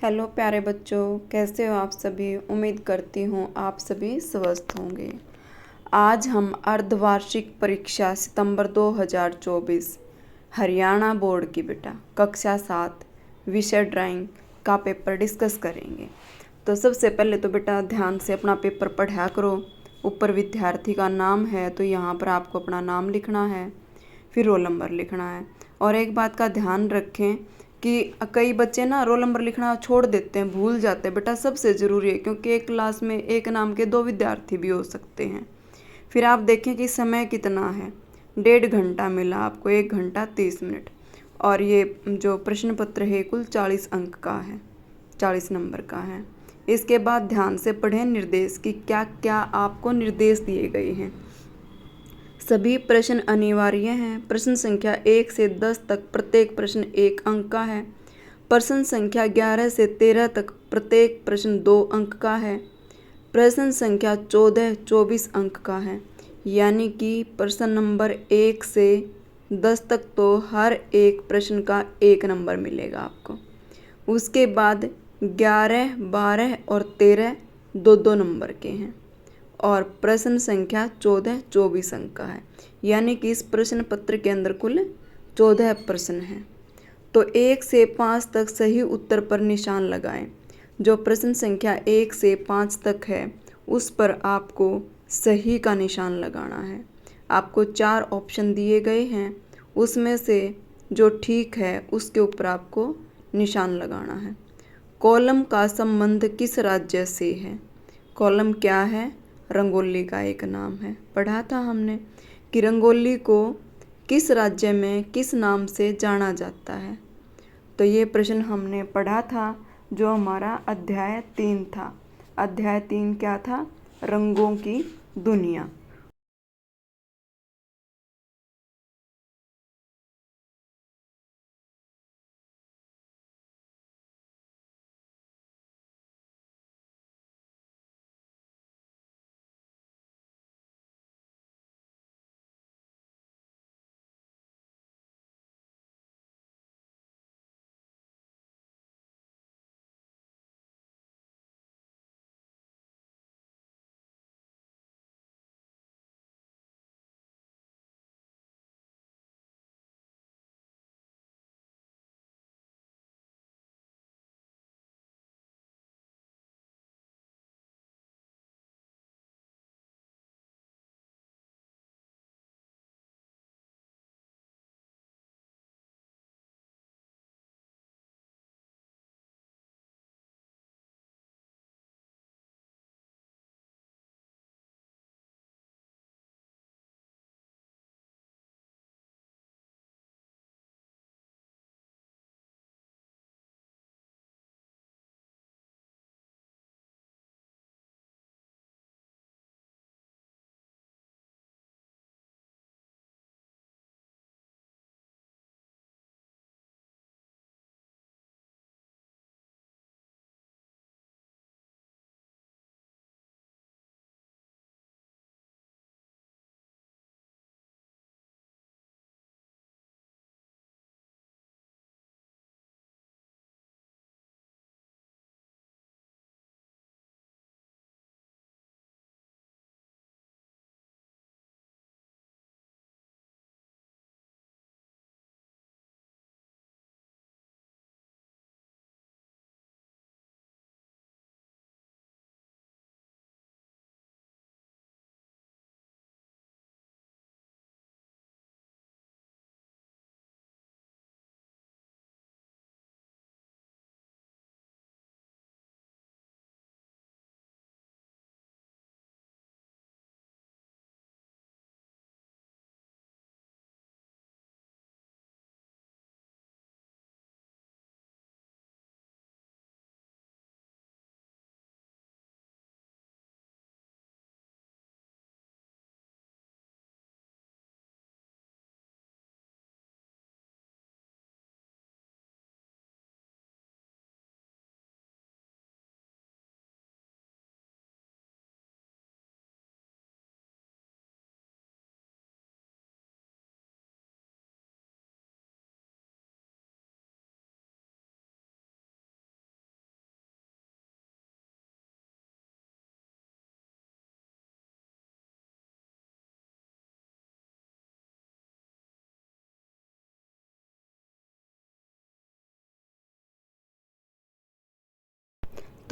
Hello प्यारे बच्चों, कैसे हो आप सभी। उम्मीद करती हूँ आप सभी स्वस्थ होंगे। आज हम अर्धवार्षिक परीक्षा सितंबर 2024 हरियाणा बोर्ड की बेटा कक्षा 7 विषय ड्राइंग का पेपर डिस्कस करेंगे। तो सबसे पहले तो बेटा ध्यान से अपना पेपर पढ़ा करो। ऊपर विद्यार्थी का नाम है तो यहाँ पर आपको अपना नाम लिखना है, फिर रोल नंबर लिखना है। और एक बात का ध्यान रखें कि कई बच्चे ना रोल नंबर लिखना छोड़ देते हैं, भूल जाते हैं। बेटा सबसे ज़रूरी है, क्योंकि एक क्लास में एक नाम के 2 विद्यार्थी भी हो सकते हैं। फिर आप देखें कि समय कितना है, 1.5 घंटा मिला आपको, 1 घंटा 30 मिनट। और ये जो प्रश्न पत्र है कुल 40 अंक का है, 40 नंबर का है। इसके बाद ध्यान से पढ़ें निर्देश कि क्या क्या आपको निर्देश दिए गए हैं। सभी प्रश्न अनिवार्य हैं। प्रश्न संख्या 1 से 10 तक प्रत्येक प्रश्न 1 अंक का है। प्रश्न संख्या 11 से 13 तक प्रत्येक प्रश्न 2 अंक का है। प्रश्न संख्या 14 24 अंक का है। यानी कि प्रश्न नंबर 1 से 10 तक तो हर एक प्रश्न का 1 नंबर मिलेगा आपको। उसके बाद 11 12 और 13 2 नंबर के हैं। और प्रश्न संख्या 14 24 अंक का है। यानी कि इस प्रश्न पत्र के अंदर कुल 14 प्रश्न हैं। तो 1 से 5 तक सही उत्तर पर निशान लगाएं। जो प्रश्न संख्या 1 से 5 तक है उस पर आपको सही का निशान लगाना है। आपको 4 ऑप्शन दिए गए हैं, उसमें से जो ठीक है उसके ऊपर आपको निशान लगाना है। कॉलम का संबंध किस राज्य से है। कॉलम क्या है, रंगोली का एक नाम है। पढ़ा था हमने कि रंगोली को किस राज्य में किस नाम से जाना जाता है। तो ये प्रश्न हमने पढ़ा था, जो हमारा अध्याय 3 था। अध्याय 3 क्या था, रंगों की दुनिया।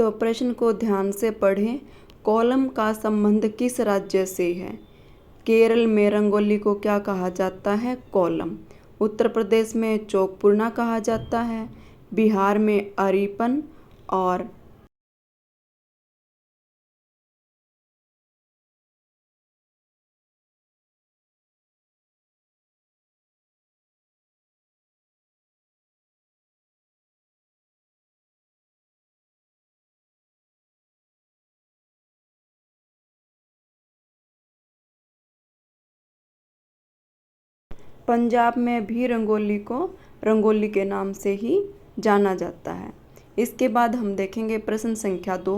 तो प्रश्न को ध्यान से पढ़ें। कोलम का संबंध किस राज्य से है? केरल में रंगोली को क्या कहा जाता है? कोलम। उत्तर प्रदेश में चौकपूर्णा कहा जाता है। बिहार में अरिपन और पंजाब में भी रंगोली को रंगोली के नाम से ही जाना जाता है। इसके बाद हम देखेंगे प्रश्न संख्या 2।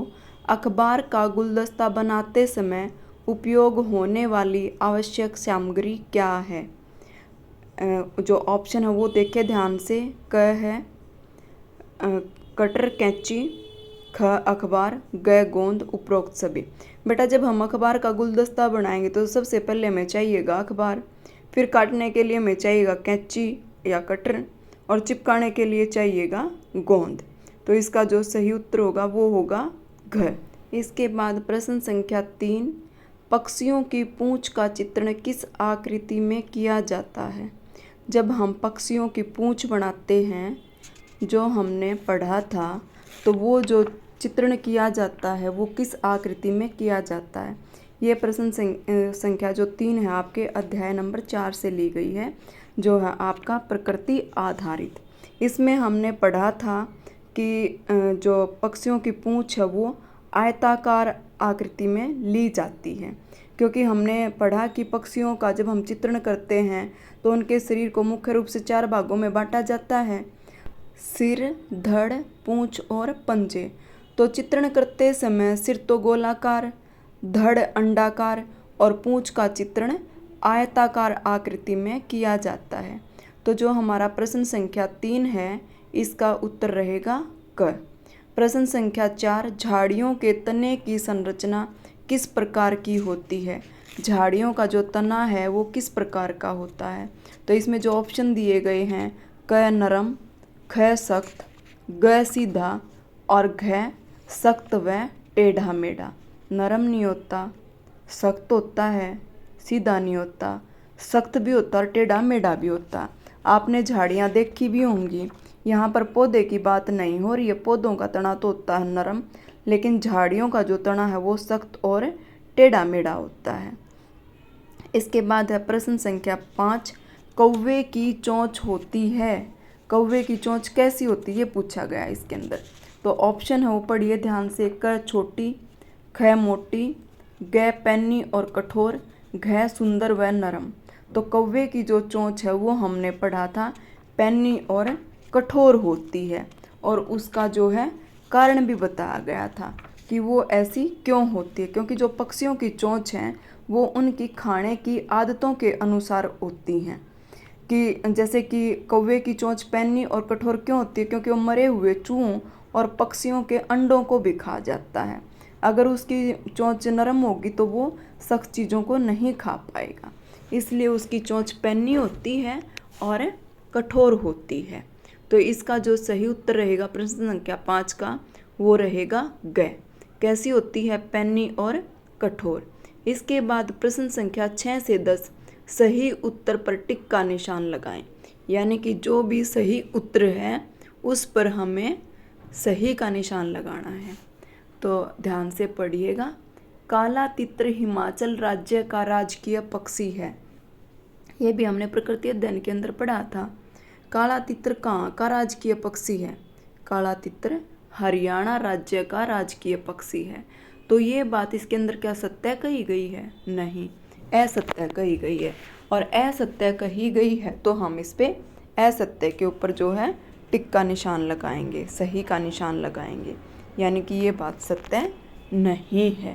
अखबार का गुलदस्ता बनाते समय उपयोग होने वाली आवश्यक सामग्री क्या है? जो ऑप्शन है वो देखिए ध्यान से। क है कटर कैंची, ख अखबार, ग गोंद, उपरोक्त सभी। बेटा जब हम अखबार का गुलदस्ता बनाएंगे तो सबसे पहले हमें चाहिएगा अखबार, फिर काटने के लिए हमें चाहिएगा कैंची या कटर और चिपकाने के लिए चाहिएगा गोंद। तो इसका जो सही उत्तर होगा वो होगा घ। इसके बाद प्रश्न संख्या 3। पक्षियों की पूंछ का चित्रण किस आकृति में किया जाता है? जब हम पक्षियों की पूंछ बनाते हैं, जो हमने पढ़ा था, तो वो जो चित्रण किया जाता है वो किस आकृति में किया जाता है? ये प्रश्न संख्या जो 3 है आपके अध्याय नंबर 4 से ली गई है, जो है आपका प्रकृति आधारित। इसमें हमने पढ़ा था कि जो पक्षियों की पूंछ है वो आयताकार आकृति में ली जाती है, क्योंकि हमने पढ़ा कि पक्षियों का जब हम चित्रण करते हैं तो उनके शरीर को मुख्य रूप से 4 भागों में बांटा जाता है: सिर, धड़, पूंछ और पंजे। तो चित्रण करते समय सिर तो गोलाकार, धड़ अंडाकार और पूंछ का चित्रण आयताकार आकृति में किया जाता है। तो जो हमारा प्रश्न संख्या 3 है इसका उत्तर रहेगा क। प्रश्न संख्या 4। झाड़ियों के तने की संरचना किस प्रकार की होती है? झाड़ियों का जो तना है वो किस प्रकार का होता है? तो इसमें जो ऑप्शन दिए गए हैं क नरम, ख सख्त, ग सीधा और घ सख्त व टेढ़ा मेढ़ा। नरम नहीं होता, सख्त होता है, सीधा नहीं होता, सख्त भी होता और टेढ़ा मेढ़ा भी होता। आपने झाड़ियाँ देखी भी होंगी, यहाँ पर पौधे की बात नहीं हो रही है। पौधों का तना तो होता है नरम, लेकिन झाड़ियों का जो तना है वो सख्त और टेढ़ा मेढ़ा होता है। इसके बाद है प्रश्न संख्या 5। कौवे की चोंच होती है। कौवे की चोंच कैसी होती है ये पूछा गया है इसके अंदर। तो ऑप्शन है वो पढ़िए ध्यान से। क छोटी, ख मोटी, ग पैनी और कठोर, घ सुंदर व नरम। तो कौवे की जो चोंच है वो हमने पढ़ा था पैनी और कठोर होती है, और उसका जो है कारण भी बताया गया था कि वो ऐसी क्यों होती है। क्योंकि जो पक्षियों की चोंच हैं वो उनकी खाने की आदतों के अनुसार होती हैं। कि जैसे कि कौवे की चोंच पैनी और कठोर क्यों होती है? क्योंकि वो मरे हुए चूहों और पक्षियों के अंडों को भी खा जाता है। अगर उसकी चोंच नरम होगी तो वो सख्त चीज़ों को नहीं खा पाएगा, इसलिए उसकी चोंच पैनी होती है और कठोर होती है। तो इसका जो सही उत्तर रहेगा प्रश्न संख्या 5 का वो रहेगा ग। कैसी होती है? पैनी और कठोर। इसके बाद प्रश्न संख्या 6 से 10 सही उत्तर पर टिक का निशान लगाएं। यानी कि जो भी सही उत्तर है उस पर हमें सही का निशान लगाना है। तो ध्यान से पढ़िएगा। काला तित्र हिमाचल राज्य का राजकीय पक्षी है। ये भी हमने प्रकृति अध्ययन के अंदर पढ़ा था। काला तित्र कहाँ का राजकीय पक्षी है? काला तित्र हरियाणा राज्य का राजकीय पक्षी है। तो ये बात इसके अंदर क्या सत्य कही गई है? नहीं, असत्य कही गई है। और असत्य कही गई है तो हम इस पे असत्य के ऊपर जो है टिक का निशान लगाएंगे, सही का निशान लगाएंगे, यानी कि ये बात सत्य नहीं है।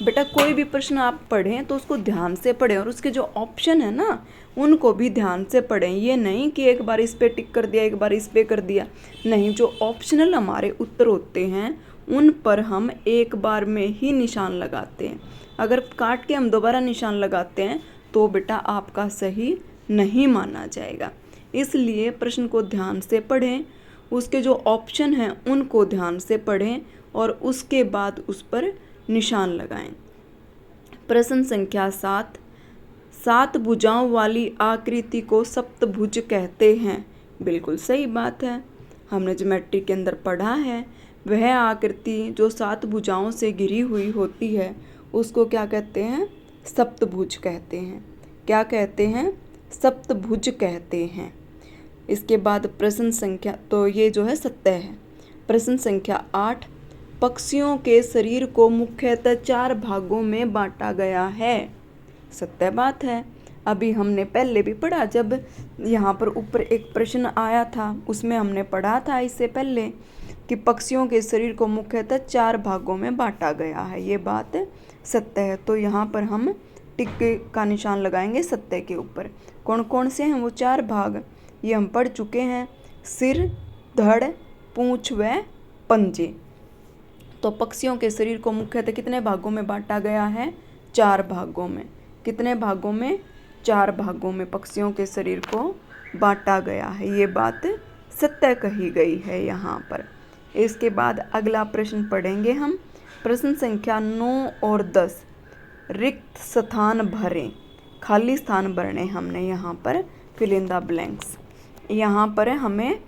बेटा कोई भी प्रश्न आप पढ़ें तो उसको ध्यान से पढ़ें और उसके जो ऑप्शन है ना उनको भी ध्यान से पढ़ें। ये नहीं कि एक बार इस पे टिक कर दिया, एक बार इस पे कर दिया, नहीं। जो ऑप्शनल हमारे उत्तर होते हैं उन पर हम एक बार में ही निशान लगाते हैं। अगर काट के हम दोबारा निशान लगाते हैं तो बेटा आपका सही नहीं माना जाएगा। इसलिए प्रश्न को ध्यान से पढ़ें उसके जो ऑप्शन हैं उनको ध्यान से पढ़ें और उसके बाद उस पर निशान लगाएं। प्रश्न संख्या 7, 7 भुजाओं वाली आकृति को सप्तभुज कहते हैं। बिल्कुल सही बात है, हमने ज्योमेट्री के अंदर पढ़ा है। वह आकृति जो 7 भुजाओं से घिरी हुई होती है उसको क्या कहते हैं? सप्तभुज कहते हैं। क्या कहते हैं? सप्तभुज कहते हैं। इसके बाद प्रश्न संख्या, तो ये जो है सत्य है। प्रश्न संख्या 8, पक्षियों के शरीर को मुख्यतः 4 भागों में बांटा गया है। सत्य बात है। अभी हमने पहले भी पढ़ा, जब यहाँ पर ऊपर एक प्रश्न आया था उसमें हमने पढ़ा था इससे पहले कि पक्षियों के शरीर को मुख्यतः 4 भागों में बांटा गया है। ये बात सत्य है। तो यहाँ पर हम टिक का निशान लगाएंगे सत्य के ऊपर। कौन कौन से हैं वो 4 भाग? ये हम पढ़ चुके हैं, सिर, धड़, पूंछ व पंजे। तो पक्षियों के शरीर को मुख्यतः कितने भागों में बांटा गया है? 4 भागों में। कितने भागों में? 4 भागों में पक्षियों के शरीर को बांटा गया है। ये बात सत्य कही गई है यहाँ पर। इसके बाद अगला प्रश्न पढ़ेंगे हम। प्रश्न संख्या 9 और 10, रिक्त स्थान भरें। खाली स्थान भरने हमने यहाँ पर फिल इन द ब्लैंक्स। यहाँ पर हमें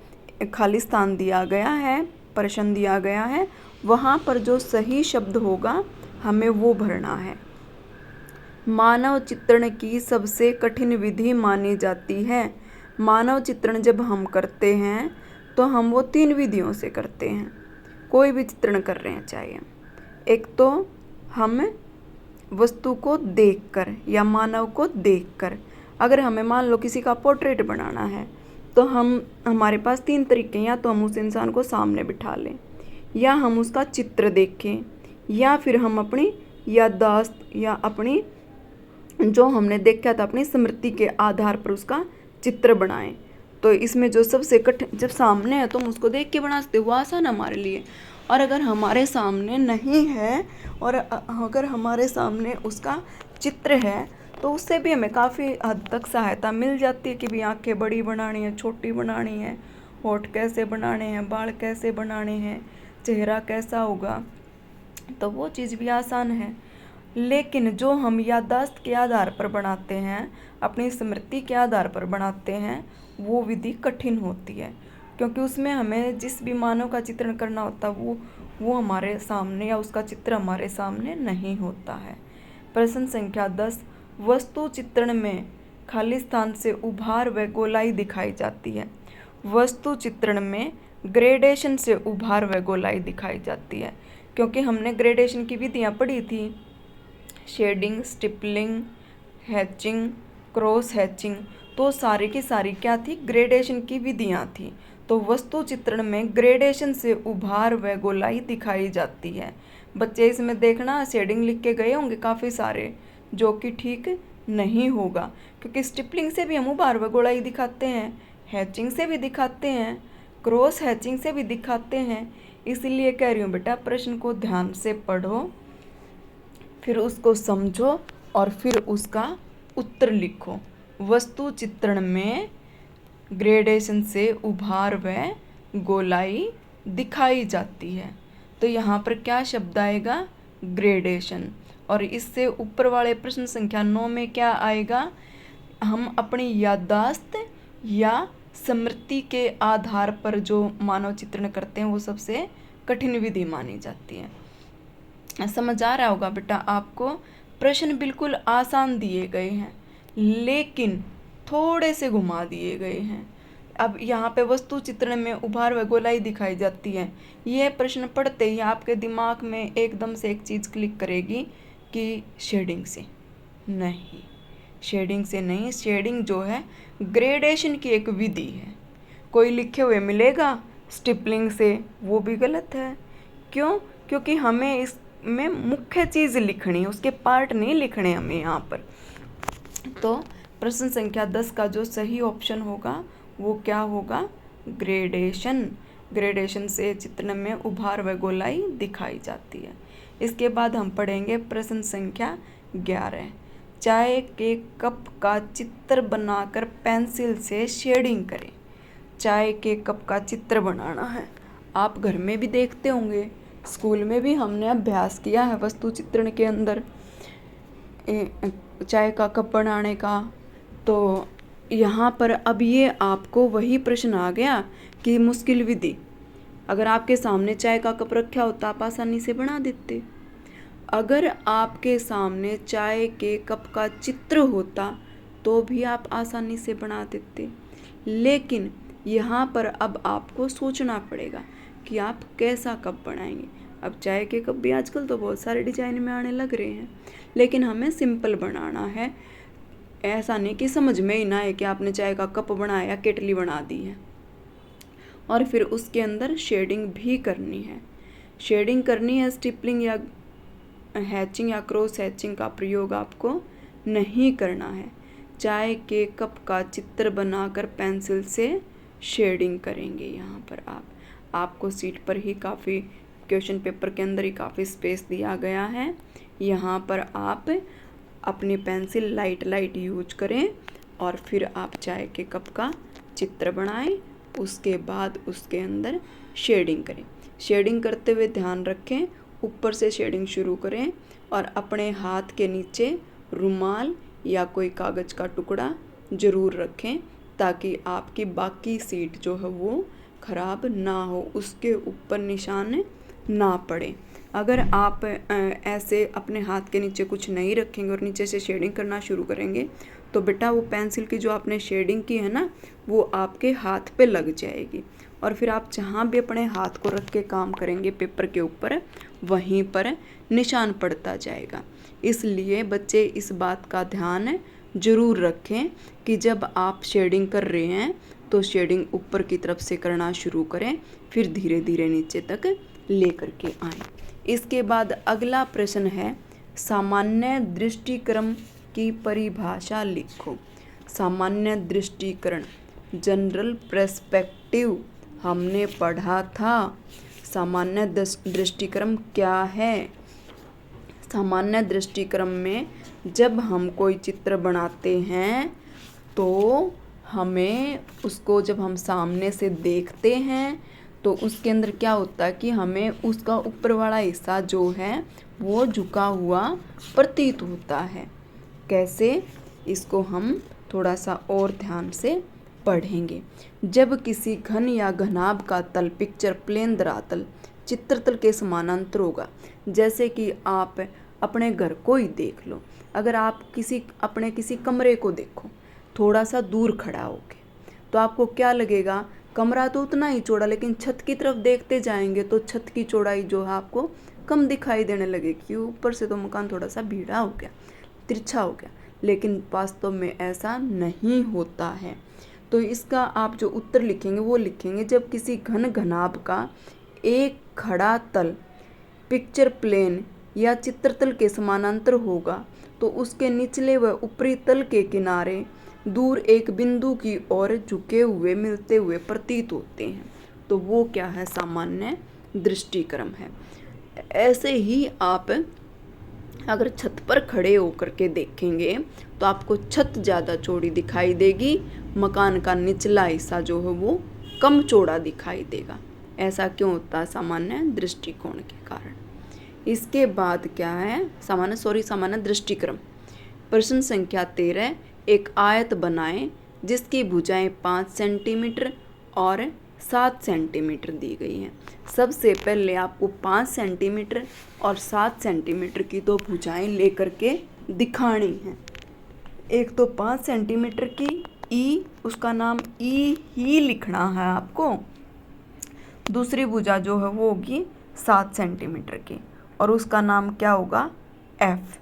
खाली स्थान दिया गया है, प्रश्न दिया गया है, वहाँ पर जो सही शब्द होगा हमें वो भरना है। मानव चित्रण की सबसे कठिन विधि मानी जाती है। मानव चित्रण जब हम करते हैं तो हम वो 3 विधियों से करते हैं। कोई भी चित्रण कर रहे हैं चाहे, एक तो हम वस्तु को देखकर या मानव को देखकर, अगर हमें मान लो किसी का पोर्ट्रेट बनाना है तो हमारे पास 3 तरीके हैं। या तो हम उस इंसान को सामने बिठा लें, या हम उसका चित्र देखें, या फिर हम अपनी याददाश्त या अपनी जो हमने देखा था अपनी स्मृति के आधार पर उसका चित्र बनाएं। तो इसमें जो सबसे कठिन, जब सामने है तो हम उसको देख के बना सकते, वो आसान है हमारे लिए। और अगर हमारे सामने नहीं है और अगर हमारे सामने उसका चित्र है तो उससे भी हमें काफ़ी हद तक सहायता मिल जाती है कि भी आंखें बड़ी बनानी है, छोटी बनानी है, होठ कैसे बनाने हैं, बाल कैसे बनाने हैं, चेहरा कैसा होगा, तो वो चीज़ भी आसान है। लेकिन जो हम याददाश्त के आधार पर बनाते हैं, अपनी स्मृति के आधार पर बनाते हैं, वो विधि कठिन होती है, क्योंकि उसमें हमें जिस भी मानव का चित्रण करना होता वो हमारे सामने या उसका चित्र हमारे सामने नहीं होता है। प्रश्न संख्या 10, वस्तु चित्रण में खाली स्थान से उभार व गोलाई दिखाई जाती है। वस्तु चित्रण में ग्रेडेशन से उभार व गोलाई दिखाई जाती है, क्योंकि हमने ग्रेडेशन की विधियाँ पढ़ी थी, shading, stippling, hatching, cross hatching. तो सारी की सारी क्या थी? ग्रेडेशन की विधियाँ थी। तो वस्तु चित्रण में ग्रेडेशन से उभार व गोलाई दिखाई जाती है। बच्चे इसमें देखना शेडिंग लिख के गए होंगे काफ़ी सारे, जो कि ठीक नहीं होगा, क्योंकि स्टिपलिंग से भी हम उभार व गोलाई दिखाते हैं, हैचिंग से भी दिखाते हैं, क्रॉस हैचिंग से भी दिखाते हैं। इसलिए कह रही हूँ बेटा, प्रश्न को ध्यान से पढ़ो, फिर उसको समझो और फिर उसका उत्तर लिखो। वस्तु चित्रण में ग्रेडेशन से उभार व गोलाई दिखाई जाती है। तो यहाँ पर क्या शब्द आएगा? ग्रेडेशन। और इससे ऊपर वाले प्रश्न संख्या 9 में क्या आएगा? हम अपनी याददाश्त या स्मृति के आधार पर जो मानव चित्रण करते हैं वो सबसे कठिन विधि मानी जाती है। समझ आ रहा होगा बेटा आपको? प्रश्न बिल्कुल आसान दिए गए हैं, लेकिन थोड़े से घुमा दिए गए हैं। अब यहाँ पे वस्तु चित्रण में उभार व गोलाई दिखाई जाती है। यह प्रश्न पढ़ते ही आपके दिमाग में एकदम से एक चीज़ क्लिक करेगी कि शेडिंग से नहीं, शेडिंग से नहीं। शेडिंग जो है ग्रेडेशन की एक विधि है। कोई लिखे हुए मिलेगा स्टिपलिंग से, वो भी गलत है। क्यों? क्योंकि हमें इसमें मुख्य चीज़ लिखनी है, उसके पार्ट नहीं लिखने हमें यहाँ पर। तो प्रश्न संख्या 10 का जो सही ऑप्शन होगा वो क्या होगा? ग्रेडेशन। ग्रेडेशन से चित्रण में उभार व गोलाई दिखाई जाती है। इसके बाद हम पढ़ेंगे प्रश्न संख्या 11, चाय के कप का चित्र बनाकर पेंसिल से शेडिंग करें। चाय के कप का चित्र बनाना है। आप घर में भी देखते होंगे, स्कूल में भी हमने अभ्यास किया है वस्तु चित्रण के अंदर चाय का कप बनाने का। तो यहाँ पर अब ये आपको वही प्रश्न आ गया कि मुश्किल विधि, अगर आपके सामने चाय का कप रखा होता आप आसानी से बना देते। अगर आपके सामने चाय के कप का चित्र होता तो भी आप आसानी से बना देते। लेकिन यहाँ पर अब आपको सोचना पड़ेगा कि आप कैसा कप बनाएंगे। अब चाय के कप भी आजकल तो बहुत सारे डिजाइन में आने लग रहे हैं, लेकिन हमें सिंपल बनाना है। ऐसा नहीं कि समझ में ही ना आए कि आपने चाय का कप बनाया, केटली बना दी है। और फिर उसके अंदर शेडिंग भी करनी है। शेडिंग करनी है, स्टिपलिंग या हैचिंग या क्रॉस हैचिंग का प्रयोग आपको नहीं करना है। चाय के कप का चित्र बनाकर पेंसिल से शेडिंग करेंगे। यहाँ पर आपको सीट पर ही काफ़ी, क्वेश्चन पेपर के अंदर ही काफ़ी स्पेस दिया गया है। यहाँ पर आप अपनी पेंसिल लाइट यूज करें और फिर आप चाय के कप का चित्र बनाएं। उसके बाद उसके अंदर शेडिंग करें। शेडिंग करते हुए ध्यान रखें, ऊपर से शेडिंग शुरू करें और अपने हाथ के नीचे रुमाल या कोई कागज़ का टुकड़ा ज़रूर रखें ताकि आपकी बाकी सीट जो है वो ख़राब ना हो, उसके ऊपर निशान ना पड़े। अगर आप ऐसे अपने हाथ के नीचे कुछ नहीं रखेंगे और नीचे से शेडिंग करना शुरू करेंगे तो बेटा वो पेंसिल की जो आपने शेडिंग की है ना वो आपके हाथ पे लग जाएगी और फिर आप जहाँ भी अपने हाथ को रख के काम करेंगे पेपर के ऊपर वहीं पर निशान पड़ता जाएगा। इसलिए बच्चे इस बात का ध्यान ज़रूर रखें कि जब आप शेडिंग कर रहे हैं तो शेडिंग ऊपर की तरफ से करना शुरू करें, फिर धीरे धीरे नीचे तक ले करके आएँ। इसके बाद अगला प्रश्न है, सामान्य दृष्टिक्रम की परिभाषा लिखो। सामान्य दृष्टिकरण, जनरल पर्सपेक्टिव हमने पढ़ा था। सामान्य दृष्टिक्रम क्या है? सामान्य दृष्टिक्रम में जब हम कोई चित्र बनाते हैं तो हमें उसको जब हम सामने से देखते हैं तो उसके अंदर क्या होता है कि हमें उसका ऊपर वाला हिस्सा जो है वो झुका हुआ प्रतीत होता है। कैसे? इसको हम थोड़ा सा और ध्यान से पढ़ेंगे। जब किसी घन या घनाभ का तल पिक्चर प्लेन धरातल चित्रतल के समानांतर होगा, जैसे कि आप अपने घर को ही देख लो। अगर आप अपने किसी कमरे को देखो थोड़ा सा दूर खड़ा होके तो आपको क्या लगेगा, कमरा तो उतना ही चौड़ा, लेकिन छत की तरफ देखते जाएंगे तो छत की चौड़ाई जो है आपको कम दिखाई देने लगेगी। ऊपर से तो मकान थोड़ा सा भीड़ा हो गया, तिरछा हो गया, लेकिन वास्तव में ऐसा नहीं होता है। तो इसका आप जो उत्तर लिखेंगे वो लिखेंगे, जब किसी घन घनाभ का एक खड़ा तल पिक्चर प्लेन या चित्रतल के समानांतर होगा तो उसके निचले व ऊपरी तल के किनारे दूर एक बिंदु की ओर झुके हुए मिलते हुए प्रतीत होते हैं। तो वो क्या है? सामान्य दृष्टिक्रम है। ऐसे ही आप अगर छत पर खड़े होकर के देखेंगे तो आपको छत ज़्यादा चौड़ी दिखाई देगी, मकान का निचला हिस्सा जो है वो कम चौड़ा दिखाई देगा। ऐसा क्यों होता है? सामान्य दृष्टिकोण के कारण। इसके बाद क्या है? सामान्य दृष्टिक्रम। प्रश्न संख्या 13, एक आयत बनाएं जिसकी भुजाएं 5 सेंटीमीटर और 7 सेंटीमीटर दी गई हैं। सबसे पहले आपको 5 सेंटीमीटर और 7 सेंटीमीटर की दो भुजाएं लेकर के दिखानी हैं। एक तो 5 सेंटीमीटर की ई, उसका नाम ई ही लिखना है आपको। दूसरी भुजा जो है वो होगी 7 सेंटीमीटर की और उसका नाम क्या होगा? एफ।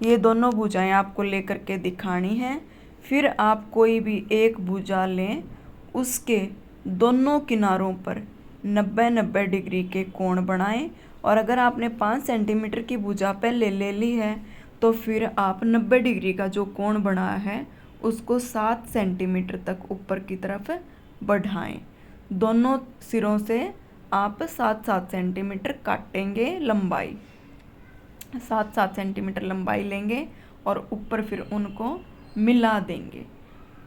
ये दोनों भुजाएं आपको लेकर के दिखानी है। फिर आप कोई भी एक भुजा लें, उसके दोनों किनारों पर 90-90 डिग्री के कोण बनाएं और अगर आपने 5 सेंटीमीटर की भुजा पहले ले ली है तो फिर आप 90 डिग्री का जो कोण बना है उसको 7 सेंटीमीटर तक ऊपर की तरफ बढ़ाएं। दोनों सिरों से आप 7-7 सेंटीमीटर काटेंगे लंबाई, 7-7 सेंटीमीटर लंबाई लेंगे और ऊपर फिर उनको मिला देंगे।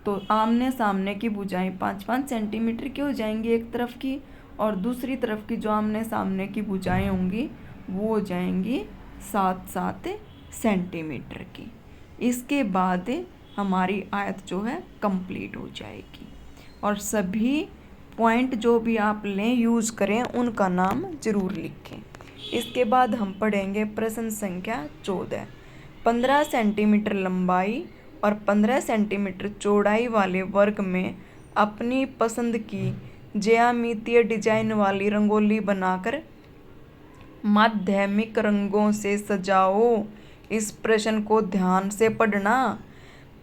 तो आमने सामने की भुजाएं 5-5 सेंटीमीटर की हो जाएंगी एक तरफ की, और दूसरी तरफ की जो आमने सामने की भुजाएं होंगी वो हो जाएंगी 7-7 सेंटीमीटर की। इसके बाद हमारी आयत जो है कंप्लीट हो जाएगी। और सभी पॉइंट जो भी आप लें यूज़ करें उनका नाम ज़रूर लिखें। इसके बाद हम पढ़ेंगे प्रश्न संख्या 14। 15 सेंटीमीटर लंबाई और 15 सेंटीमीटर चौड़ाई वाले वर्ग में अपनी पसंद की ज्यामितीय डिजाइन वाली रंगोली बनाकर माध्यमिक रंगों से सजाओ। इस प्रश्न को ध्यान से पढ़ना।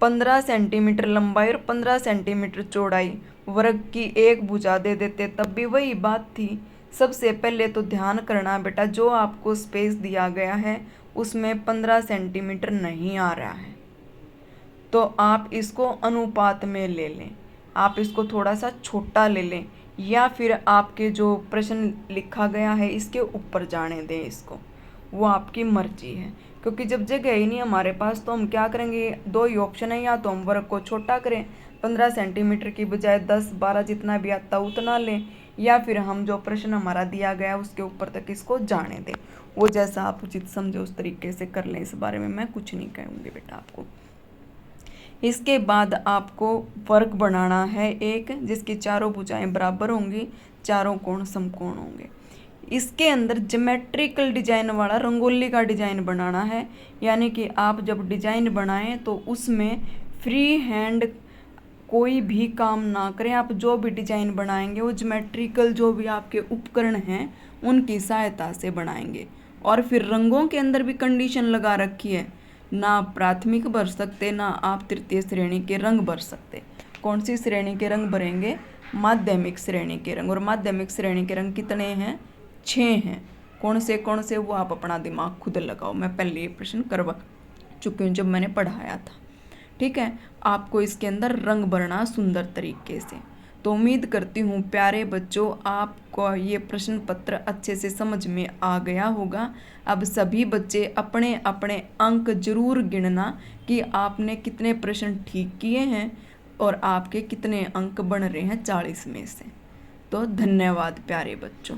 15 सेंटीमीटर लंबाई और 15 सेंटीमीटर चौड़ाई वर्ग की एक भुजा दे देते तब भी वही बात थी। सबसे पहले तो ध्यान करना बेटा, जो आपको स्पेस दिया गया है उसमें 15 सेंटीमीटर नहीं आ रहा है, तो आप इसको अनुपात में ले लें। आप इसको थोड़ा सा छोटा ले लें, या फिर आपके जो प्रश्न लिखा गया है इसके ऊपर जाने दें इसको, वो आपकी मर्जी है। क्योंकि जब जगह ही नहीं हमारे पास तो हम क्या करेंगे, दो ही ऑप्शन है, या तो हम वर्ग को छोटा करें 15 सेंटीमीटर की बजाय 10-12 जितना भी आता उतना लें, या फिर हम जो प्रश्न हमारा दिया गया उसके ऊपर तक इसको जाने दें। वो जैसा आप उचित समझे उस तरीके से कर लें। इस बारे में मैं कुछ नहीं कहूँगी बेटा आपको। इसके बाद आपको वर्ग बनाना है एक, जिसकी चारों भुजाएं बराबर होंगी, चारों कोण समकोण होंगे। इसके अंदर ज्योमेट्रिकल डिजाइन वाला रंगोली का डिजाइन बनाना है। यानी कि आप जब डिजाइन बनाएं तो उसमें फ्री हैंड कोई भी काम ना करें। आप जो भी डिजाइन बनाएंगे वो ज्योमेट्रिकल जो भी आपके उपकरण हैं उनकी सहायता से बनाएंगे। और फिर रंगों के अंदर भी कंडीशन लगा रखी है, ना प्राथमिक भर सकते, ना आप तृतीय श्रेणी के रंग भर सकते। कौन सी श्रेणी के रंग भरेंगे? माध्यमिक श्रेणी के रंग। और माध्यमिक श्रेणी के रंग कितने हैं? 6 हैं। कौन से वो आप अपना दिमाग खुद लगाओ, मैं पहले ये प्रश्न करवा चुकी हूँ जब मैंने पढ़ाया था। ठीक है, आपको इसके अंदर रंग भरना सुंदर तरीके से। तो उम्मीद करती हूँ प्यारे बच्चों आपको ये प्रश्न पत्र अच्छे से समझ में आ गया होगा। अब सभी बच्चे अपने अपने अंक जरूर गिनना कि आपने कितने प्रश्न ठीक किए हैं और आपके कितने अंक बन रहे हैं 40 में से। तो धन्यवाद प्यारे बच्चों।